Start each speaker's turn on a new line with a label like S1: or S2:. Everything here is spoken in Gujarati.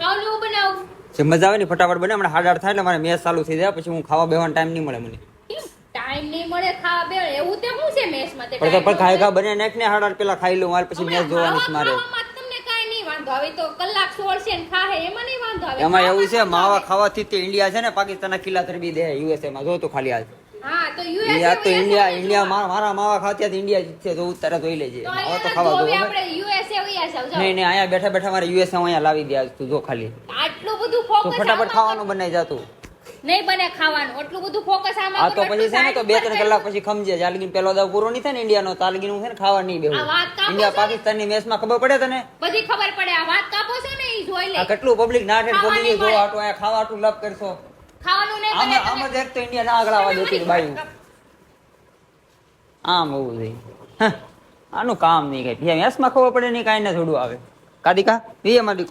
S1: ખાવાનું બનાવું
S2: જે મજા આવે ને ફટાફટ બને હમણાં 8:30 થાય એટલે મારે મેચ ચાલુ થઈ જાય પછી હું ખાવા બેવાનો ટાઈમ નહીં મળે મને
S1: ટાઈમ નહીં મળે ખાવા બે એવું તે શું છે મેસમાં તે
S2: પણ ખાઈ બને નાખ ને 8:30 પેલા ખાઈ લઉં મારે પછી મેચ જોવાની છે મારે
S1: તમને કાઈ નહીં વાંધો હવે તો કલાક 16 છે ને ખાહે એમાં નહીં વાંધો આવે
S2: એમાં એવું છે માવા ખાવાથી તે ઇન્ડિયા છે ને પાકિસ્તાનના કિલ્લા તરબી દે યુએસએ માં જો તો ખાલી આજ
S1: હા તો
S2: ઇન્ડિયા તો ઇન્ડિયા મારા માવા ખાત્યાથી ઇન્ડિયા જીતશે તો ઉતારે જોઈ લેજે માવા તો ખાવા દો
S1: આપણે યુએસએ વયા જાવ
S2: નહીં અહીંયા બેઠા બેઠા મારે યુએસએ અહીંયા લાવી દે આજ તું જો ખાલી
S1: આટલું બધું
S2: તો
S1: ફોકસ
S2: ફટાફટ ખાવાનું બનાવી જાતું
S1: નહીં બને ખાવાનું આટલું બધું ફોકસ આમાં
S2: આ તો પછી છે ને તો 2-3 કલાક પછી ખમજે જાલગીન પેલો દાવ પૂરો નહીં થાય ને ઇન્ડિયાનો તાલગીન હું છે ને ખાવા નહીં બેહું ઇન્ડિયા પાકિસ્તાનની મેચમાં ખબર પડે તને
S1: બધી ખબર પડે આ વાત કાપો છો ને ઈ જોઈ લે
S2: આ કેટલું પબ્લિક નાટક પબ્લિક જો આટો આ ખાવા આટલું લપ કરશો
S1: ખાવાનું નહીં બને
S2: આમ જ એક તો ઇન્ડિયા ના આગળ આવવા દેતી બાયું આમ હોવું જોઈએ આનું કામ નહીં કઈ મેચમાં ખબર પડે નહીં કાંઈ ના થોડું આવે કાદિકા એ અમારી